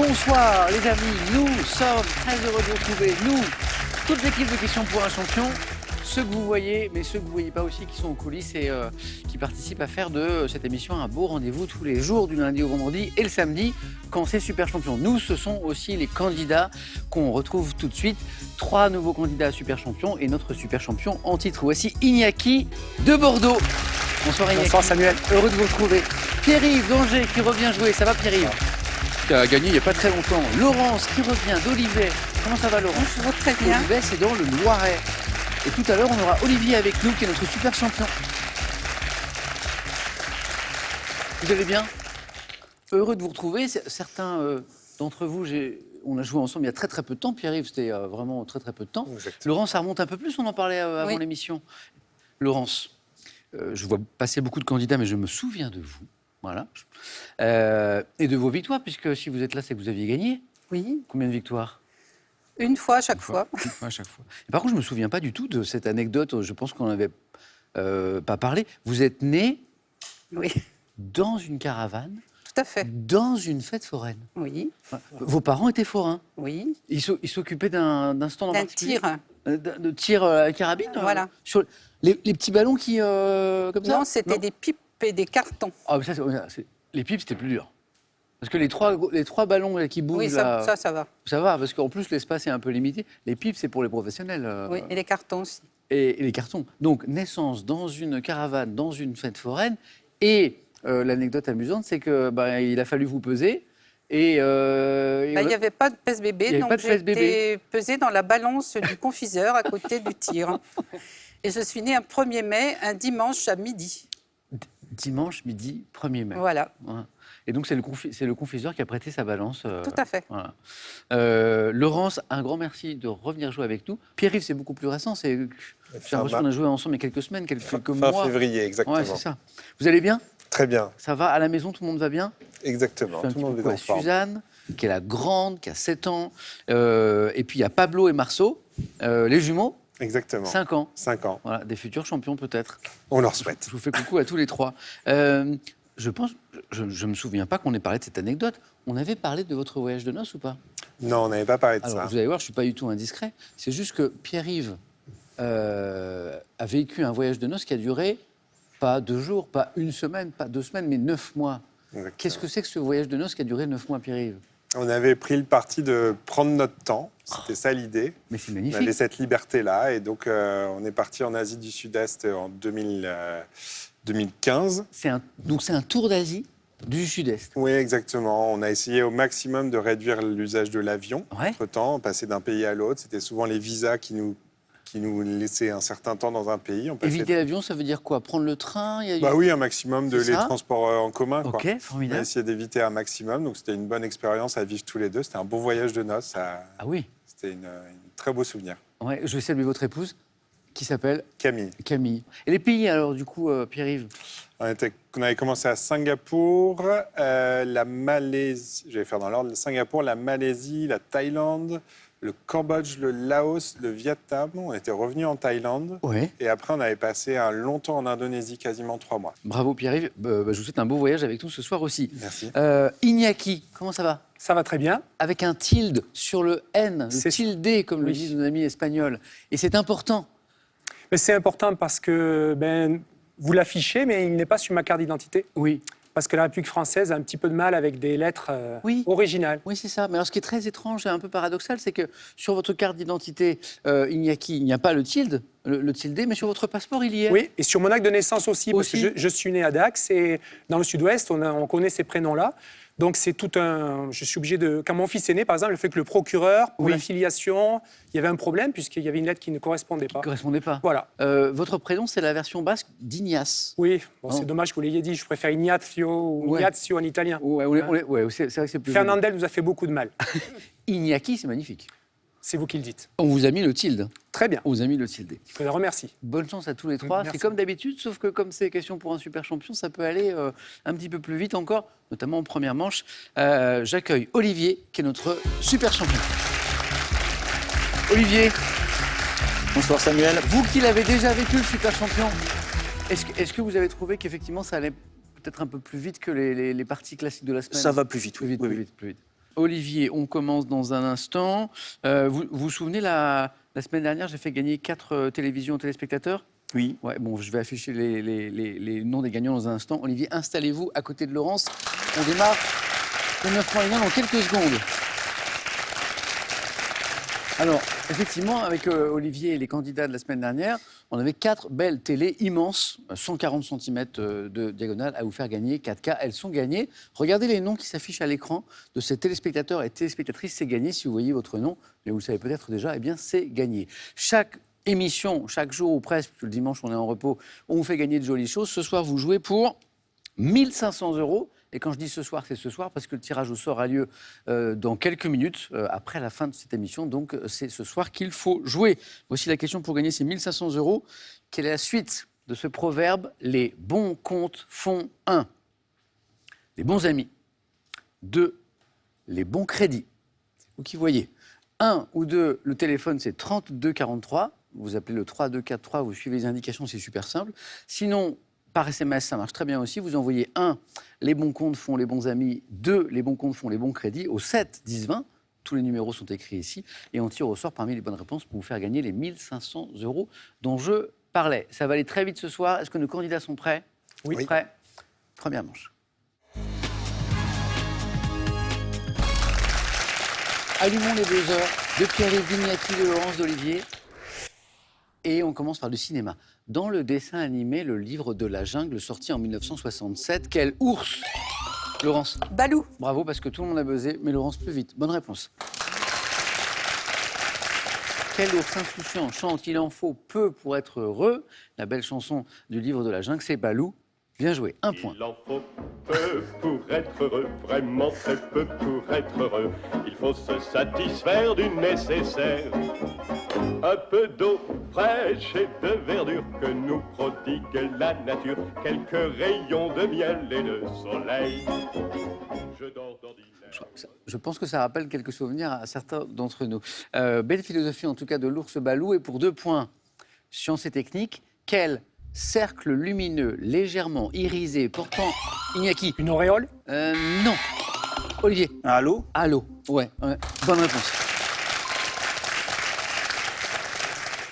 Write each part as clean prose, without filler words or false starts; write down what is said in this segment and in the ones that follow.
Bonsoir les amis, nous sommes très heureux de vous retrouver, nous, toute l'équipe de Questions pour un champion, ceux que vous voyez, mais ceux que vous ne voyez pas aussi, qui sont aux coulisses et qui participent à faire de cette émission un beau rendez-vous tous les jours, du lundi au vendredi et le samedi, quand c'est Super Champion. Nous, ce sont aussi les candidats qu'on retrouve tout de suite. 3 nouveaux candidats à Super Champion et notre Super Champion en titre. Voici Iñaki de Bordeaux. Bonsoir Iñaki. Bonsoir Samuel. Heureux de vous retrouver. Pierre-Yves d'Angers qui revient jouer. Ça va Pierre-Yves? Qui a gagné il n'y a pas très longtemps. Laurence qui revient d'Olivet. Comment ça va Laurence? Ça va très bien. Olivet, c'est dans le Loiret. Et tout à l'heure, on aura Olivier avec nous qui est notre super champion. Vous allez bien? Heureux de vous retrouver. Certains d'entre vous, on a joué ensemble il y a très très peu de temps. Pierre-Yves, c'était vraiment très très peu de temps. Exactement. Laurence, ça remonte un peu plus, on en parlait avant l'émission. Laurence, je vois passer beaucoup de candidats, mais je me souviens de vous. Voilà. Et de vos victoires, puisque si vous êtes là, c'est que vous aviez gagné. Oui, Combien de victoires? une fois à chaque fois. Une fois à chaque fois. Et par contre, je ne me souviens pas du tout de cette anecdote, je pense qu'on n'avait pas parlé. Vous êtes né Oui, dans une caravane, tout à fait. dans une fête foraine. Oui, Vos parents étaient forains. oui. Ils s'occupaient d'un stand en D'un particulier. tir. De tir à la carabine. Voilà. Sur les petits ballons qui comme ça. Non, c'était des pipes et des cartons. Ah, mais ça, les pipes, c'était plus dur. Parce que les trois ballons là, qui bougent, Oui, là, ça va. ça va, parce qu'en plus, l'espace est un peu limité. Les pipes, c'est pour les professionnels. Oui, et les cartons aussi. Et les cartons. Donc, naissance dans une caravane, dans une fête foraine. Et l'anecdote amusante, c'est que il a fallu vous peser. Et Il n'y avait pas de pèse-bébé, Il y avait donc pas de j'ai pèse-bébé. été pesée dans la balance du confiseur à côté du tir. Et je suis née un 1er mai, un dimanche à midi. dimanche midi 1er mai. Voilà, Voilà. Et donc, c'est le confiseur qui a prêté sa balance. tout à fait. Voilà. Laurence, un grand merci de revenir jouer avec nous. Pierre-Yves, c'est beaucoup plus récent. J'ai l'impression qu'on a joué ensemble il y a quelques semaines, quelques mois. Fin février, exactement. Ouais, c'est ça. Vous allez bien? Très bien, Ça va? À la maison, tout le monde va bien? exactement. Je fais un Tout le petit monde coucou est à en forme. Suzanne, qui est la grande, qui a 7 ans. Et puis, il y a Pablo et Marceau, les jumeaux, Exactement. 5 ans. 5 ans. Voilà, des futurs champions peut-être. On leur souhaite. Je vous fais coucou à tous les 3. Je me souviens pas qu'on ait parlé de cette anecdote. On avait parlé de votre voyage de noces ou pas? Non, on n'avait pas parlé de Alors, ça. vous allez voir, je suis pas du tout indiscret. C'est juste que Pierre-Yves a vécu un voyage de noces qui a duré pas 2 jours, pas 1 semaine, pas 2 semaines, mais 9 mois. Exactement. Qu'est-ce que c'est que ce voyage de noces qui a duré 9 mois, Pierre-Yves? On avait pris le parti de prendre notre temps. C'était ça l'idée. Mais c'est On magnifique. avait cette liberté-là. Et donc, on est parti en Asie du Sud-Est en 2015. Donc c'est un tour d'Asie du Sud-Est. Oui, exactement. On a essayé au maximum de réduire l'usage de l'avion. Ouais. Entre-temps, passer d'un pays à l'autre. C'était souvent les visas qui nous laissaient un certain temps dans un pays. On passait... Éviter l'avion, ça veut dire quoi? Prendre le train? Bah oui, un maximum de C'est les ça transports en commun. Quoi. Ok, On a formidable. essayé d'éviter un maximum. Donc, c'était une bonne expérience à vivre tous les deux. C'était un bon voyage de noces. Ah oui. C'était un très beau souvenir. Ouais, je vais saluer votre épouse, qui s'appelle Camille. Camille. Et les pays, alors, du coup, Pierre-Yves? On avait commencé à Singapour, la Malaisie, je vais faire dans l'ordre, Singapour, la Malaisie, la Thaïlande, le Cambodge, le Laos, le Vietnam. On était revenu en Thaïlande. Ouais. Et après, on avait passé un long temps en Indonésie, quasiment 3 mois. Bravo Pierre-Yves. Je vous souhaite un beau voyage avec nous ce soir aussi. Merci. Iñaki, comment ça va? Ça va très bien. Avec un tilde sur le N, le C'est- tilde, comme le Oui. disent nos amis espagnols. Et c'est important. Mais c'est important parce que vous l'affichez, mais il n'est pas sur ma carte d'identité. Oui. Parce que la République française a un petit peu de mal avec des lettres Oui. originales. Oui, c'est ça. Mais alors, ce qui est très étrange et un peu paradoxal, c'est que sur votre carte d'identité, Iñaki, il n'y a pas le tilde, le tilde, mais sur votre passeport, il y est. Oui, et sur mon acte de naissance aussi, parce Aussi. que je suis né à Dax et dans le sud-ouest, on connaît ces prénoms-là. Donc c'est tout un... Je suis obligé de... Quand mon fils est né, par exemple, le fait que le procureur, pour Oui. la filiation, il y avait un problème puisqu'il y avait une lettre qui ne correspondait pas. Ne correspondait pas. Voilà. Votre prénom, c'est la version basque d'Ignace. Oui, bon, Oh. c'est dommage que vous l'ayez dit. Je préfère Ignazio ou Ouais. Ignazio en italien. Ouais, c'est vrai que c'est plus. Fernandel nous a fait beaucoup de mal. Iñaki, c'est magnifique. C'est vous qui le dites. On vous a mis le tilde. Très bien. On vous a mis le tilde. Je vous remercie. Bonne chance à tous les 3. Merci. C'est comme d'habitude, sauf que comme c'est question pour un super champion, ça peut aller un petit peu plus vite encore, notamment en première manche. J'accueille Olivier, qui est notre super champion. Olivier, Bonsoir Samuel. vous qui l'avez déjà vécu, le super champion, est-ce que vous avez trouvé qu'effectivement ça allait peut-être un peu plus vite que les parties classiques de la semaine? Ça va plus vite, Plus oui. vite, Oui, plus oui. vite, plus vite. Olivier, on commence dans un instant. Vous vous souvenez, la semaine dernière, j'ai fait gagner 4 télévisions aux téléspectateurs. Oui. Ouais, bon, je vais afficher les noms des gagnants dans un instant. Olivier, installez-vous à côté de Laurence. On démarre le 9 points gagnants dans quelques secondes. Alors, effectivement, avec Olivier et les candidats de la semaine dernière, on avait 4 belles télés immenses, 140 cm de diagonale, à vous faire gagner 4K. Elles sont gagnées. Regardez les noms qui s'affichent à l'écran de ces téléspectateurs et téléspectatrices. C'est gagné. Si vous voyez votre nom, mais vous le savez peut-être déjà, eh bien, c'est gagné. Chaque émission, chaque jour ou presque, parce que le dimanche, on est en repos, on vous fait gagner de jolies choses. Ce soir, vous jouez pour 1 500 €. Et quand je dis ce soir, c'est ce soir parce que le tirage au sort a lieu dans quelques minutes après la fin de cette émission. Donc, c'est ce soir qu'il faut jouer. Voici la question pour gagner ces 1 500 €. Quelle est la suite de ce proverbe? Les bons comptes font 1. Les bons amis. 2. Les bons crédits. C'est vous qui voyez. 1 ou 2, le téléphone, c'est 32 43. Vous appelez le 3243, vous suivez les indications, c'est super simple. Sinon, par SMS, ça marche très bien aussi. Vous envoyez 1, les bons comptes font les bons amis. 2, les bons comptes font les bons crédits. Au 7 10 20, tous les numéros sont écrits ici. Et on tire au sort parmi les bonnes réponses pour vous faire gagner les 1 500 € dont je parlais. Ça va aller très vite ce soir. Est-ce que nos candidats sont prêts? Oui. Prêts. Première manche. Allumons les buzzers de Pierre-Yves Vignati, de Laurence, d'Olivier. Et on commence par le cinéma. Dans le dessin animé Le Livre de la Jungle, sorti en 1967, quel ours? Laurence. Balou. Bravo, parce que tout le monde a buzzé, mais Laurence, plus vite. Bonne réponse. Quel ours insouciant chante « Il en faut peu pour être heureux ». La belle chanson du Livre de la Jungle, c'est Balou. Bien joué, 1 point. Il en faut peu pour être heureux, vraiment très peu pour être heureux. Il faut se satisfaire du nécessaire. Un peu d'eau fraîche et de verdure que nous prodigue la nature. Quelques rayons de miel et de soleil. Je dors d'ordinaire. Je pense que ça rappelle quelques souvenirs à certains d'entre nous. Belle philosophie en tout cas de l'ours Balou. Et pour 2 points, science et technique, quel cercle lumineux légèrement irisé portant Iñaki? Une auréole? Non. Olivier? Allô? Halo. Ouais, bonne réponse.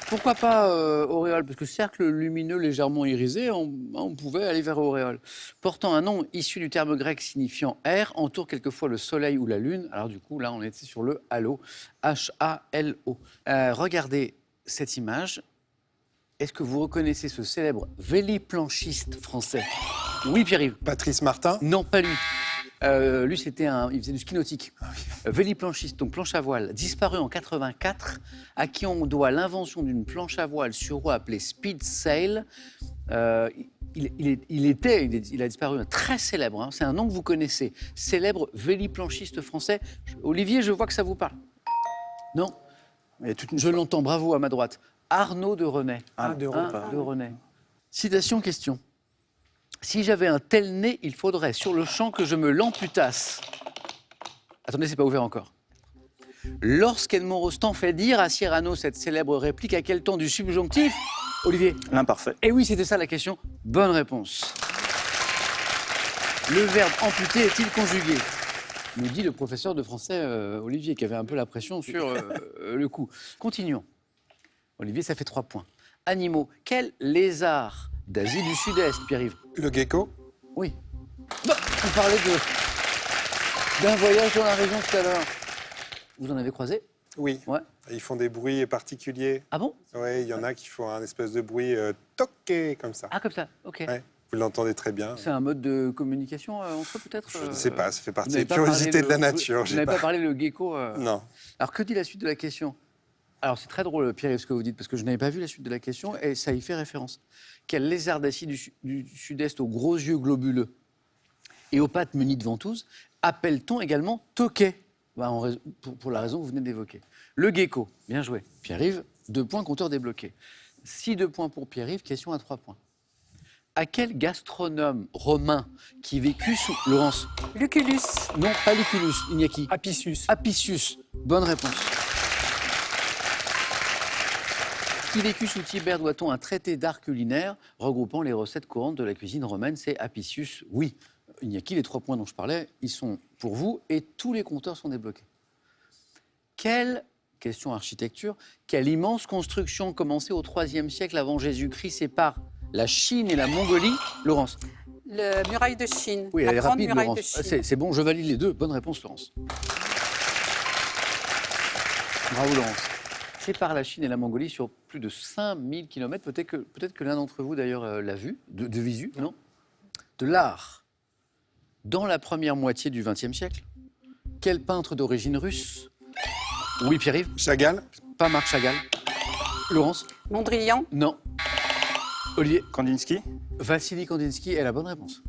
Pourquoi pas auréole? Parce que cercle lumineux légèrement irisé, on pouvait aller vers auréole. Portant un nom issu du terme grec signifiant air, entoure quelquefois le soleil ou la lune. Alors du coup, là, on était sur le halo. H-A-L-O. Regardez cette image. Est-ce que vous reconnaissez ce célèbre véliplanchiste français? Oui, Pierre-Yves. Patrice Martin. Non, pas lui. Lui, il faisait du ski nautique. Véliplanchiste, donc planche à voile, disparu en 84, à qui on doit l'invention d'une planche à voile sur roue appelée Speed Sail. Il a disparu, un très célèbre, hein, c'est un nom que vous connaissez, célèbre véliplanchiste français. Olivier, je vois que ça vous parle. Non? Je l'entends, bravo à ma droite. Arnaud de Renay. De Renay. Citation, question. Si j'avais un tel nez, il faudrait sur le champ que je me l'amputasse. Attendez, c'est pas ouvert encore. Lorsqu'Edmond Rostand fait dire à Cyrano cette célèbre réplique, à quel temps du subjonctif? Olivier? L'imparfait. Eh oui, c'était ça la question. Bonne réponse. Le verbe amputer est-il conjugué? Nous dit le professeur de français Olivier, qui avait un peu la pression sur le coup. Continuons. Olivier, ça fait 3 points. Animaux. Quel lézard d'Asie du Sud-Est, Pierre-Yves? Le gecko. Oui. Bah, on parlait d'un voyage dans la région tout à l'heure. Vous en avez croisé? Oui. Ouais. Ils font des bruits particuliers. Ah bon? Oui, il y en a qui font un espèce de bruit toqué comme ça. Ah, comme ça, ok. Ouais, vous l'entendez très bien. C'est un mode de communication entre eux, peut-être? Je ne sais pas, ça fait Vous partie n'avez des pas curiosités parlé de la le- nature. Vous n'avez pas parlé le gecko Non. Alors, que dit la suite de la question? Alors, c'est très drôle, Pierre, ce que vous dites, parce que je n'avais pas vu la suite de la question et ça y fait référence. Quel lézard d'Asie du Sud-Est aux gros yeux globuleux et aux pattes munies de ventouses appelle-t-on également tokay? Pour la raison que vous venez d'évoquer. Le gecko, bien joué. Pierre-Yves, 2 points, compteur débloqué. Si 2 points pour Pierre-Yves, question à 3 points. À quel gastronome romain qui vécut sous... Laurence? Lucullus. Non, pas Lucullus, Iñaki. Apicius. Apicius, bonne réponse. Qui vécut sous Tibère doit-on un traité d'art culinaire regroupant les recettes courantes de la cuisine romaine? C'est Apicius, oui. Iñaki, les 3 points dont je parlais, ils sont pour vous et tous les compteurs sont débloqués. Quelle, question architecture, quelle immense construction commencée au IIIe siècle avant Jésus-Christ sépare la Chine et la Mongolie? Laurence. La muraille de Chine. Oui, la elle est grande rapide, muraille Laurence. de Chine. C'est bon, je valide les 2. Bonne réponse, Laurence. Bravo, Laurence. Sépare la Chine et la Mongolie sur plus de 5000 km. Peut-être que l'un d'entre vous, d'ailleurs, l'a vu, de visu, non? De l'art. Dans la première moitié du XXe siècle, quel peintre d'origine russe? Oui, Pierre-Yves. Chagall. Pas Marc Chagall. Laurence. Mondrian. Non. Olivier. Kandinsky. Vassili Kandinsky est la bonne réponse.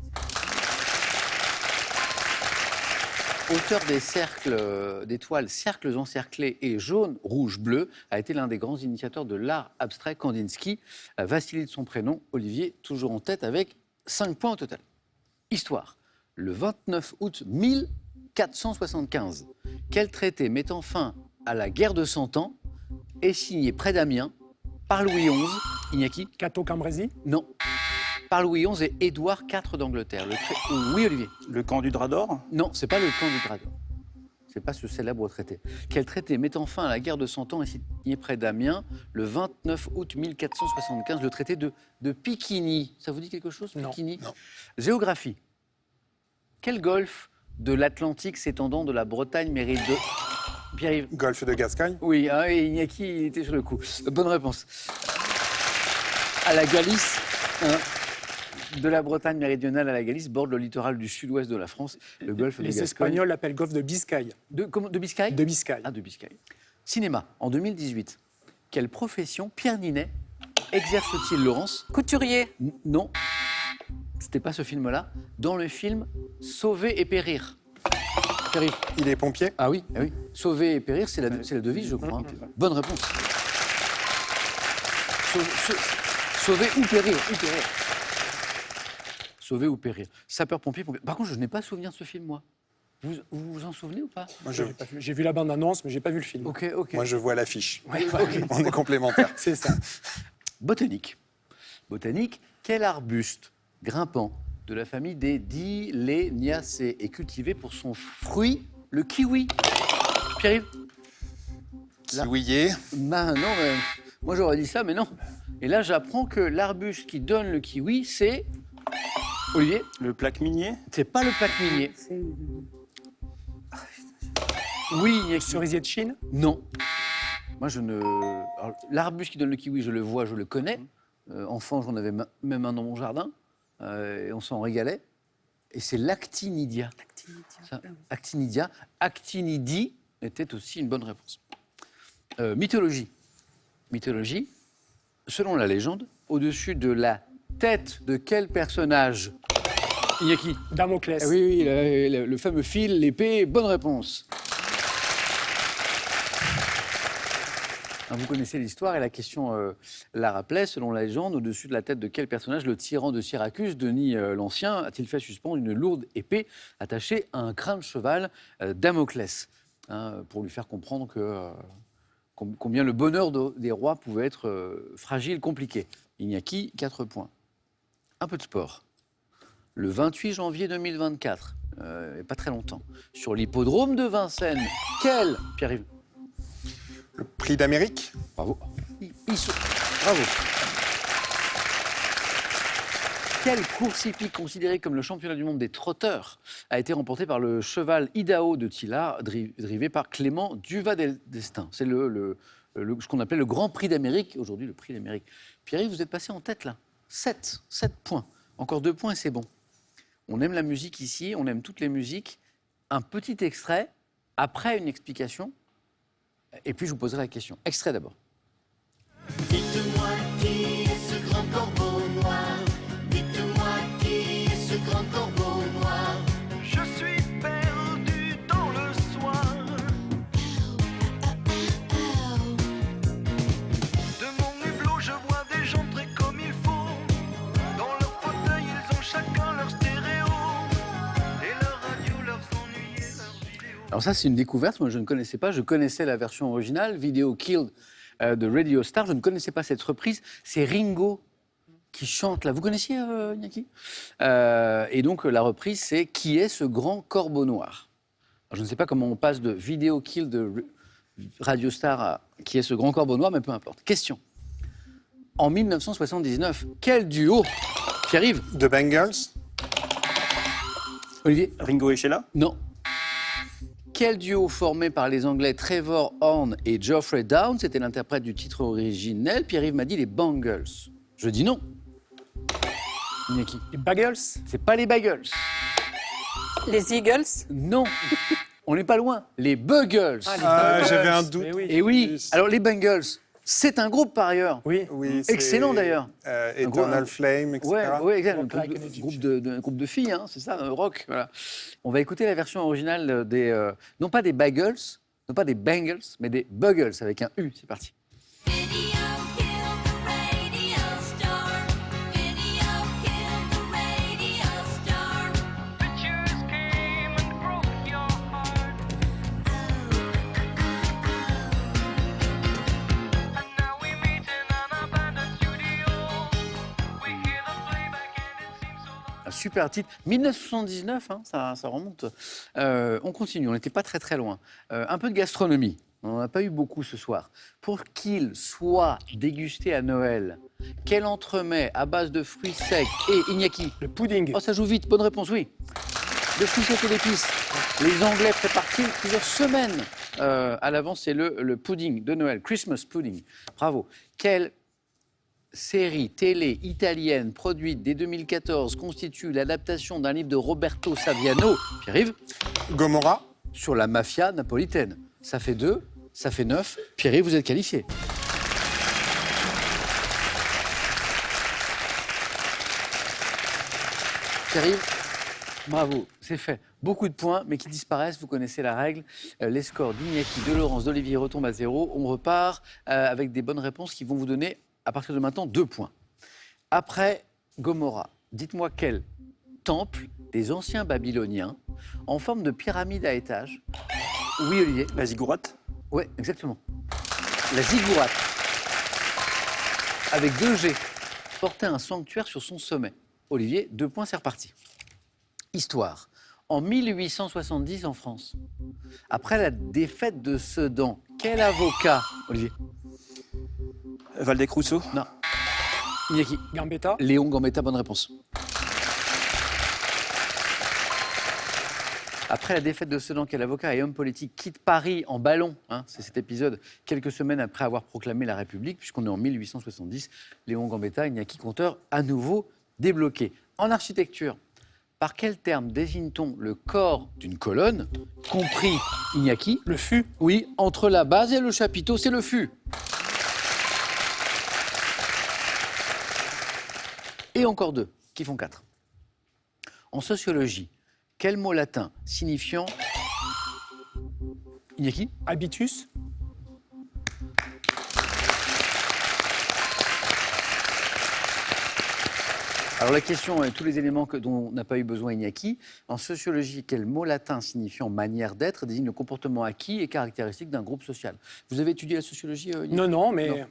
Auteur des cercles d'étoiles, cercles encerclés et jaune, rouge, bleu, a été l'un des grands initiateurs de l'art abstrait. Kandinsky. Vassili de son prénom, Olivier, toujours en tête avec 5 points au total. Histoire. Le 29 août 1475, quel traité mettant fin à la guerre de 100 ans est signé près d'Amiens par Louis XI, Iñaki? Cato Cambrésis. Non. Par Louis XI et Édouard IV d'Angleterre. Oui, Olivier. Le camp du Drap d'Or. Non, c'est pas le camp du Drap d'Or. C'est pas ce célèbre traité. Quel traité mettant fin à la guerre de 100 ans est signé près d'Amiens le 29 août 1475, le traité de Piquigny. Ça vous dit quelque chose, Non. Piquigny? Non. Géographie. Quel golfe de l'Atlantique s'étendant de la Bretagne mérite de... Pierre-Yves. Golfe de Gascogne. Oui, hein, et Iñaki il était sur le coup. Bonne réponse. À la Galice, hein, de la Bretagne méridionale à la Galice, borde le littoral du sud-ouest de la France, le golfe de Les Gascogne. Espagnols l'appellent golfe de Biscaye. De Biscaye? De Biscaye. Ah, de Biscaye. Cinéma, en 2018, quelle profession Pierre Ninet exerce-t-il, Laurence? Couturier. Non, c'était pas ce film-là. Dans le film Sauver et périr. Pierre-Yves. Il est pompier. Ah oui, ah oui. Sauver et périr, c'est la devise, je crois. Hein. Bonne réponse. Sauver ou périr. Sauver ou périr. Sapeur-pompier. Par contre, je n'ai pas souvenir de ce film, moi. Vous vous en souvenez ou pas? Moi, J'ai vu la bande-annonce, mais j'ai pas vu le film. Ok, ok. Moi, je vois l'affiche. Ouais, ok. On est complémentaires. C'est ça. Botanique. Botanique, quel arbuste grimpant de la famille des Dileniaceae est cultivé pour son fruit, le kiwi? Pierre-Yves? Kiwier. Ben non, mais moi j'aurais dit ça, mais non. Et là, j'apprends que l'arbuste qui donne le kiwi, c'est... Olivier? Le plaque minier. C'est pas le plaque minier. Oui, Iñaki. Cerisier de Chine. Non. Moi, je ne... Alors, l'arbuste qui donne le kiwi, je le vois, je le connais. Enfant, j'en avais même un dans mon jardin. Et on s'en régalait. Et c'est l'actinidia. Ça, actinidia. Actinidie était aussi une bonne réponse. Mythologie. Mythologie. Selon la légende, au-dessus de la tête de quel personnage? Iñaki. Damoclès. Ah oui, oui, le fameux fil, l'épée, bonne réponse. Alors, vous connaissez l'histoire et la question la rappelait. Selon la légende, au-dessus de la tête de quel personnage le tyran de Syracuse, Denis l'Ancien, a-t-il fait suspendre une lourde épée attachée à un crâne de cheval, Damoclès, hein, pour lui faire comprendre que, combien le bonheur des rois pouvait être fragile, compliqué. Iñaki, 4 points. Un peu de sport. Le 28 janvier 2024, et pas très longtemps, sur l'hippodrome de Vincennes, quel... Pierre-Yves. Le prix d'Amérique. Bravo. Bravo. Quelle course hippique considérée comme le championnat du monde des trotteurs a été remportée par le cheval Idaho de Tillard, drivé par Clément Duvadestin? C'est ce qu'on appelle le Grand Prix d'Amérique, aujourd'hui le Prix d'Amérique. Pierre-Yves, vous êtes passé en tête là. 7 points. Encore 2 points et c'est bon. On aime la musique ici, on aime toutes les musiques. Un petit extrait, après une explication, et puis je vous poserai la question. Extrait d'abord. Dites-moi qui est ce grand corbeau noir. Dites-moi qui est ce grand corbeau noir. Je suis perdu dans le soir. De mon hublot, je vois des gens très comme il faut. Dans leur fauteuil, ils ont chacun leur stéréo. Et leur radio, leurs ennuis et leurs vidéos. Alors ça, c'est une découverte. Moi, je ne connaissais pas. Je connaissais la version originale, Video Killed de Radio Star. Je ne connaissais pas cette reprise. C'est Ringo qui chante là. Vous connaissiez Iñaki Et donc la reprise, c'est Qui est ce grand corbeau noir? Alors, je ne sais pas comment on passe de Video Kill de Radio Star à Qui est ce grand corbeau noir, mais peu importe. Question. En 1979, quel duo qui arrive? The Bengals. Olivier? Ringo et Sheila. Non. Quel duo formé par les Anglais Trevor Horn et Geoffrey Downes était l'interprète du titre originel? Pierre-Yves m'a dit les Bangles. Je dis non. Iñaki? Les Bagels. C'est pas les Bagels. Les Eagles. Non. On n'est pas loin. Les Buggles. Ah, j'avais un doute. Mais oui. Et oui. Alors les Bangles, c'est un groupe par ailleurs. Oui. Oui, c'est, Excellent, d'ailleurs. Eternal Flame, etc. Ouais, exact. Un Like groupe de filles, hein, c'est ça, rock. Voilà. On va écouter la version originale des, non pas des Bagels, non pas des Bangles, mais des Buggles avec un U. C'est parti. Video killed the radio star. Video killed the radio star. Pictures came and broke your heart. And now we meet in an abandoned studio. We hear the playback and it seems so long. Un super titre. 1979, hein, ça remonte. On continue, on n'était pas très très loin. Un peu de gastronomie. On n'en a pas eu beaucoup ce soir. Pour qu'il soit dégusté à Noël, quel entremets à base de fruits secs et Iñaki? Le pudding. Oh, ça joue vite. Bonne réponse, oui. De fruits secs et d'épices. Les Anglais préparent-ils plusieurs semaines à l'avance? C'est le pudding de Noël, Christmas pudding. Bravo. Quelle série télé italienne produite dès 2014 constitue l'adaptation d'un livre de Roberto Saviano, Pierre-Yves, Gomorrah. sur la mafia napolitaine? Ça fait 2, ça fait 9. Pierre-Yves, vous êtes qualifié. Pierre-Yves, bravo, c'est fait. Beaucoup de points, mais qui disparaissent, vous connaissez la règle. Les scores d'Iñaki, de Laurence, d'Olivier retombent à 0. On repart avec des bonnes réponses qui vont vous donner, à partir de maintenant, 2 points. Après Gomorrah, dites-moi quel temple des anciens Babyloniens, en forme de pyramide à étages. Oui, Olivier. La ziggourate. Oui, exactement. La ziggourate, avec 2 G, portait un sanctuaire sur son sommet. Olivier, 2 points, c'est reparti. Histoire. En 1870 en France, après la défaite de Sedan, quel avocat, Olivier? Valdec Rousseau. Non. Iñaki. Gambetta. Léon Gambetta, bonne réponse. Après la défaite de Sedan, quel avocat et homme politique quitte Paris en ballon, hein, c'est cet épisode, quelques semaines après avoir proclamé la République, puisqu'on est en 1870, Léon Gambetta, Iñaki compteur, à nouveau débloqué. En architecture, par quel terme désigne-t-on le corps d'une colonne, compris Iñaki? Le fût. Oui, entre la base et le chapiteau, c'est le fût. Et encore 2, qui font 4. En sociologie, quel mot latin signifiant Iñaki? Habitus. Alors la question est tous les éléments dont n'a pas eu besoin Iñaki. En sociologie, quel mot latin signifiant manière d'être désigne le comportement acquis et caractéristique d'un groupe social? Vous avez étudié la sociologie, Iñaki? Non, mais Non.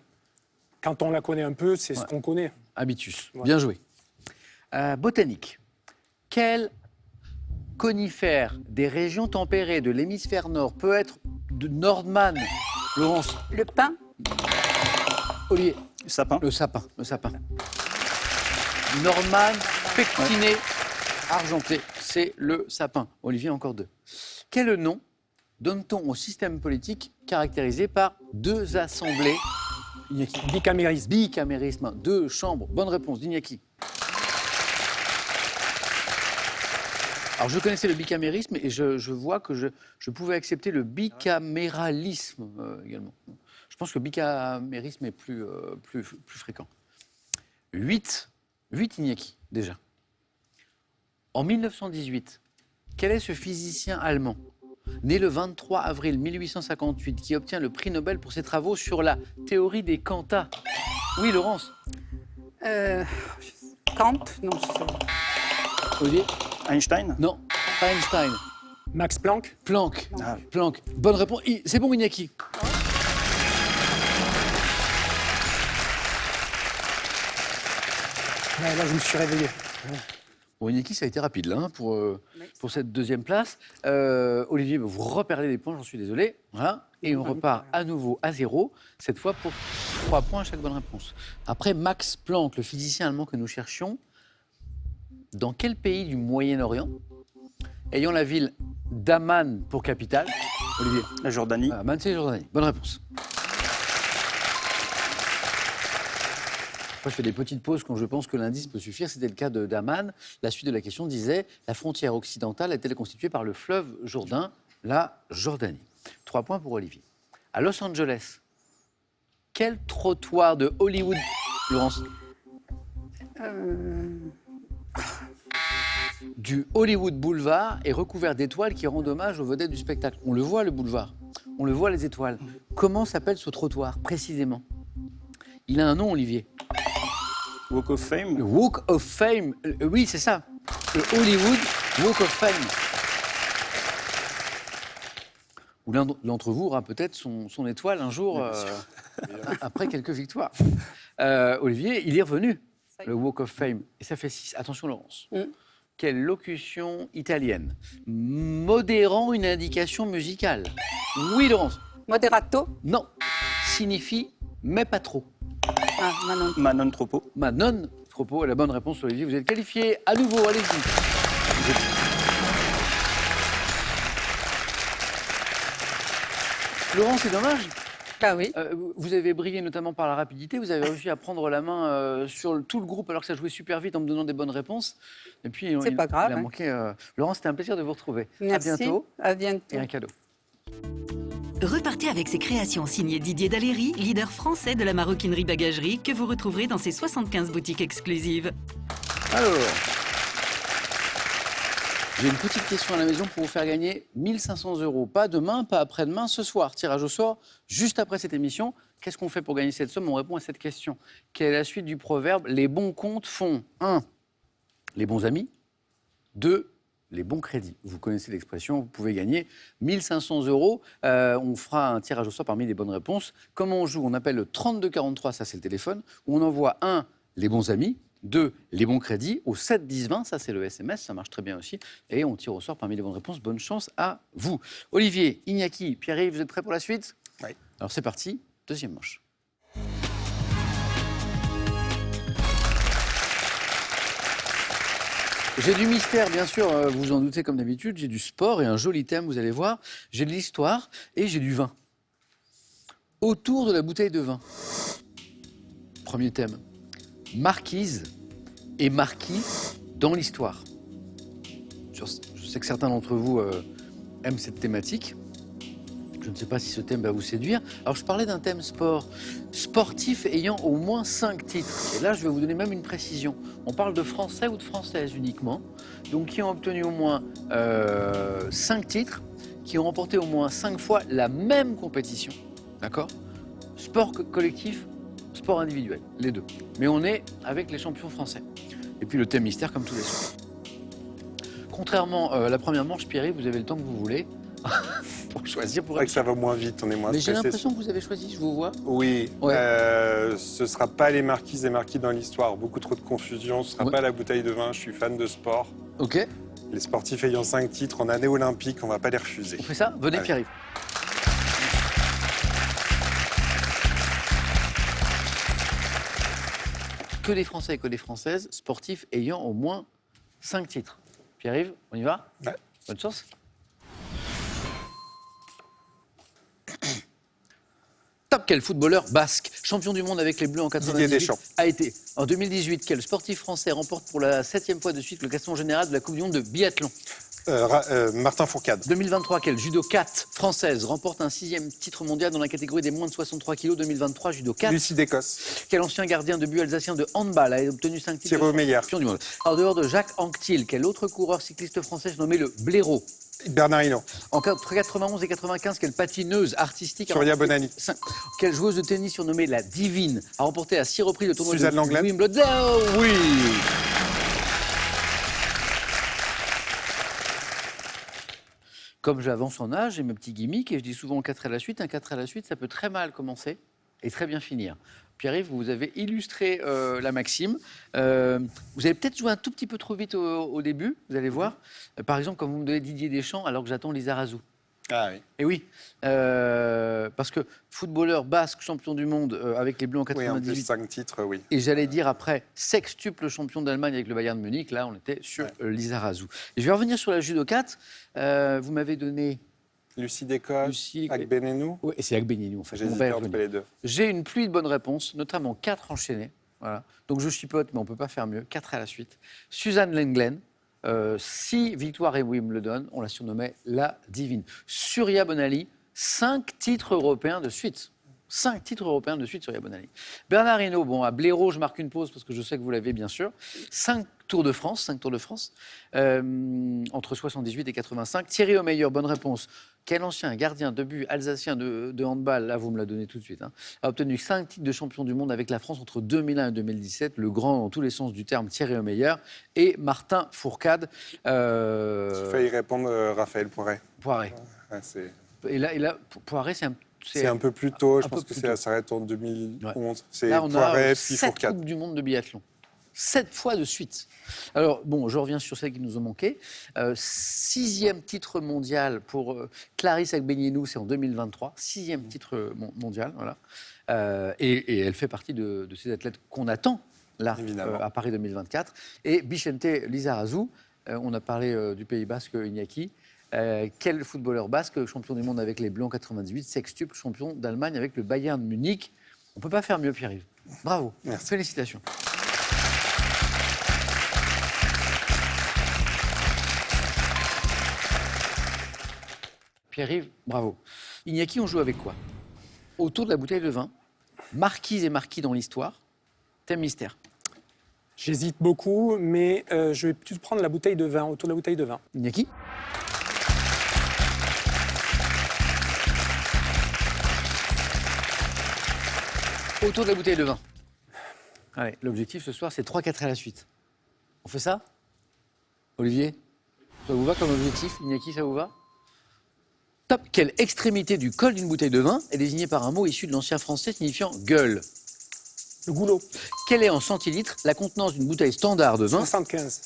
quand on la connaît un peu, c'est ce qu'on connaît. Habitus. Ouais. Bien joué. Botanique. Quel conifère des régions tempérées de l'hémisphère nord peut être de Nordman? Laurence, Le pain. Olivier, Sapin. le sapin. Norman, pectiné, argenté, c'est le sapin. Olivier, encore 2. Quel nom donne-t-on au système politique caractérisé par 2 assemblées? Iñaki. Bicamérisme. Bicamérisme, 2 chambres. Bonne réponse d'Iñaki. Alors, je connaissais le bicamérisme et je vois que je pouvais accepter le bicaméralisme également. Je pense que le bicamérisme est plus fréquent. 8 Iñaki, déjà. En 1918, quel est ce physicien allemand, né le 23 avril 1858, qui obtient le prix Nobel pour ses travaux sur la théorie des quantas? Oui, Laurence. Kant. Non, je sais pas. Olivier? Einstein. Non, pas Einstein. Max Planck. Planck. Ah. Planck. Bonne réponse. C'est bon, Iñaki. Ouais, là, je me suis réveillé. Bon, Inaki, ça a été rapide là, hein, pour cette deuxième place. Olivier, vous reperdez des points, j'en suis désolé. Voilà. Et on repart à nouveau à 0, cette fois pour 3 points à chaque bonne réponse. Après, Max Planck, le physicien allemand que nous cherchions, dans quel pays du Moyen-Orient, ayant la ville d'Amman pour capitale, Olivier? La Jordanie. Amman, c'est Jordanie. Bonne réponse. Moi, je fais des petites pauses quand je pense que l'indice peut suffire. C'était le cas d'Amman. La suite de la question disait la frontière occidentale est-elle constituée par le fleuve Jourdain, la Jordanie? 3 points pour Olivier. À Los Angeles, quel trottoir de Hollywood, Laurence? Du Hollywood Boulevard est recouvert d'étoiles qui rendent hommage aux vedettes du spectacle. On le voit, le boulevard. On le voit, les étoiles. Comment s'appelle ce trottoir, précisément? Il a un nom, Olivier. Walk of Fame. Le Walk of Fame. Oui, c'est ça. Le Hollywood Walk of Fame. Où l'un d'entre vous aura peut-être son étoile un jour, après quelques victoires. Olivier, il est revenu, le Walk of Fame. Et ça fait 6. Attention, Laurence. Quelle locution italienne, modérant une indication musicale? Oui, Laurence. Moderato. Non. Signifie mais pas trop. Ah, Manon. Manon Troppo. Manon Troppo, la bonne réponse, Olivier. Vous êtes qualifié à nouveau, allez-y. Laurent, c'est dommage. Ah oui. Vous avez brillé notamment par la rapidité. Vous avez réussi à prendre la main sur tout le groupe alors que ça jouait super vite en me donnant des bonnes réponses. Et puis, C'est pas grave, il a hein. manqué. Laurent, c'était un plaisir de vous retrouver. Merci. À bientôt. À bientôt. Et un cadeau. Repartez avec ses créations signées Didier Daléry, leader français de la maroquinerie bagagerie, que vous retrouverez dans ses 75 boutiques exclusives. Alors, j'ai une petite question à la maison pour vous faire gagner 1 500 €. Pas demain, pas après-demain, ce soir. Tirage au sort, juste après cette émission. Qu'est-ce qu'on fait pour gagner cette somme? On répond à cette question. Quelle est la suite du proverbe? Les bons comptes font 1. Les bons amis. 2. Les bons crédits. Vous connaissez l'expression, vous pouvez gagner 1 500 €. On fera un tirage au sort parmi les bonnes réponses. Comment on joue? On appelle le 3243, ça c'est le téléphone, où on envoie 1, les bons amis, 2, les bons crédits, au 7 10 20, ça c'est le SMS, ça marche très bien aussi. Et on tire au sort parmi les bonnes réponses. Bonne chance à vous. Olivier, Iñaki, Pierre-Yves, vous êtes prêts pour la suite? Oui. Alors c'est parti, deuxième manche. J'ai du mystère, bien sûr, vous vous en doutez comme d'habitude. J'ai du sport et un joli thème, vous allez voir. J'ai de l'histoire et j'ai du vin. Autour de la bouteille de vin. Premier thème. Marquise et marquis dans l'histoire. Je sais que certains d'entre vous aiment cette thématique. Je ne sais pas si ce thème va vous séduire. Alors, je parlais d'un thème sport. Sportif ayant au moins 5 titres. Et là, je vais vous donner même une précision. On parle de Français ou de Françaises uniquement. Donc, qui ont obtenu au moins 5 titres, qui ont remporté au moins 5 fois la même compétition. D'accord? Sport collectif, sport individuel, les deux. Mais on est avec les champions français. Et puis, le thème mystère, comme tous les soirs. Contrairement à la première manche, Pierre, vous avez le temps que vous voulez. Pour choisir. C'est vrai que ça va moins vite, on est moins Mais j'ai stressé. l'impression que vous avez choisi, je vous vois. Oui, Ouais. ce ne sera pas les marquises et marquis dans l'histoire. Beaucoup trop de confusion. Ce ne sera Ouais. pas la bouteille de vin. Je suis fan de sport. Ok, Les sportifs ayant 5 titres en année olympique, on ne va pas les refuser. on fait ça? Venez, Allez. Pierre-Yves. Que des Français et que des Françaises sportifs ayant au moins 5 titres. Pierre-Yves, on y va? Ouais. Bonne chance. Top, quel footballeur basque, champion du monde avec les Bleus en Didier 98, Deschamps. a été en 2018. Quel sportif français remporte pour la 7e fois de suite le classement général de la Coupe du monde de biathlon? Martin Fourcade. 2023, quelle judokate française remporte un 6e titre mondial dans la catégorie des moins de 63 kg? 2023, judokate. Lucie d'Écosse. Quel ancien gardien de but alsacien de handball a obtenu 5 titres Thierry de Meyer. champion du monde? En dehors de Jacques Anquetil, quel autre coureur cycliste français nommé le blaireau? Bernard Hinault. Entre 91 et 95, quelle patineuse artistique a Surya remporté Bonani. 5? Quelle joueuse de tennis surnommée la Divine a remporté à 6 reprises le tournoi Suzanne de Lenglen. Wimbledon? Oh, oui. Comme j'avance en âge, j'ai mes petits gimmicks et je dis souvent 4 à la suite. Un 4 à la suite, ça peut très mal commencer. et très bien finir. Pierre-Yves, vous avez illustré la maxime. Vous avez peut-être joué un tout petit peu trop vite au début, vous allez voir. Par exemple, quand vous me donnez Didier Deschamps, alors que j'attends Lizarazu. Ah oui. Et oui, parce que footballeur basque, champion du monde avec les Bleus en Oui, en 98. plus, 5 titres, oui. Et j'allais dire après, sextuple champion d'Allemagne avec le Bayern de Munich. Là, on était sur Lizarazu. Et je vais revenir sur la judokate. Vous m'avez donné... Lucie Descosses, Lucie- Agbenenou. Oui, et c'est Agbenienou, en fait. On va y J'hésitais entre revenir. les deux. J'ai une pluie de bonnes réponses, notamment 4 enchaînées. Voilà. Donc je chipote, mais on ne peut pas faire mieux. 4 à la suite. Suzanne Lenglen, 6 victoires et Wimbledon. On la surnommait la divine. Surya Bonali, 5 titres européens de suite. 5 titres européens de suite, Surya Bonali. Bernard Hinault, bon, à Blaireau, je marque une pause parce que je sais que vous l'avez bien sûr. 5 Tours de France, entre 78 et 85. Thierry Omeyer, bonne réponse. Quel ancien gardien de but alsacien de handball, là vous me la donnez tout de suite, hein, a obtenu 5 titres de champion du monde avec la France entre 2001 et 2017. Le grand dans tous les sens du terme, Thierry Omeyer. Et Martin Fourcade. J'ai failli répondre Raphaël Poiret. Poiré. Ouais, c'est Et là, Poiré, c'est un peu plus tôt, je un pense peu que plus tôt. ça s'arrête en 2011. C'est Là, on Poiret, a puis 7 Fourcade. Coupes du monde de biathlon. 7 fois de suite. Alors, bon, je reviens sur celles qui nous ont manqué. 6e titre mondial pour Clarisse Agbenienou, c'est en 2023. 6e titre mondial, voilà. Et elle fait partie de ces athlètes qu'on attend, là, Évidemment. à Paris 2024. Et Bichente Lizarazu, on a parlé du Pays Basque, Iñaki. Quel footballeur basque, champion du monde avec les Bleus en 98, sextuple champion d'Allemagne avec le Bayern de Munich. On ne peut pas faire mieux, Pierre-Yves. Bravo. Merci. Félicitations. Pierre-Yves, bravo. Iñaki, on joue avec quoi? Autour de la bouteille de vin, marquise et marquis dans l'histoire, thème mystère. J'hésite beaucoup, mais je vais plutôt prendre la bouteille de vin, autour de la bouteille de vin. Iñaki? Autour de la bouteille de vin. Allez, l'objectif ce soir, c'est 3-4 à la suite. On fait ça? Olivier? Ça vous va comme objectif? Iñaki, ça vous va? Top. Quelle extrémité du col d'une bouteille de vin est désignée par un mot issu de l'ancien français signifiant gueule? Le goulot, Quelle est en centilitres la contenance d'une bouteille standard de vin? 75.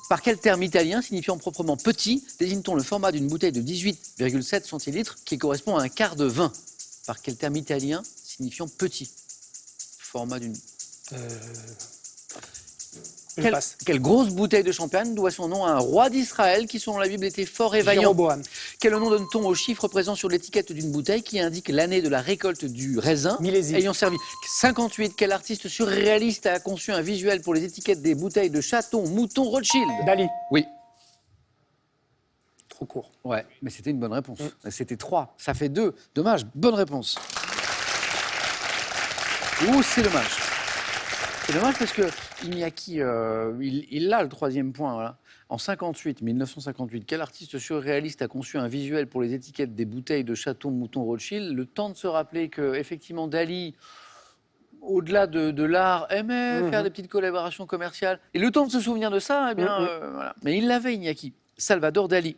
Par quel terme italien signifiant proprement petit désigne-t-on le format d'une bouteille de 18,7 centilitres qui correspond à un quart de vin? Par quel terme italien signifiant petit? Format d'une... Je passe. Quelle grosse bouteille de champagne doit son nom à un roi d'Israël qui, selon la Bible, était fort et vaillant? Jéroboam. Quel nom donne-t-on au chiffre présent sur l'étiquette d'une bouteille qui indique l'année de la récolte du raisin Millésime. ayant servi? 58. Quel artiste surréaliste a conçu un visuel pour les étiquettes des bouteilles de Chaton, Mouton, Rothschild? Dali. Oui. Trop court. Ouais, mais c'était une bonne réponse. C'était 3. Ça fait 2. Dommage. Bonne réponse. Ouh, c'est dommage. C'est dommage parce que Iñaki, il a le 3e point. Voilà. En 1958, quel artiste surréaliste a conçu un visuel pour les étiquettes des bouteilles de Chaton, Mouton, Rothschild? Le temps de se rappeler que, effectivement, Dali, au-delà de l'art, aimait faire des petites collaborations commerciales. Et le temps de se souvenir de ça, eh bien, voilà. Mais il l'avait, Iñaki. Salvador Dali.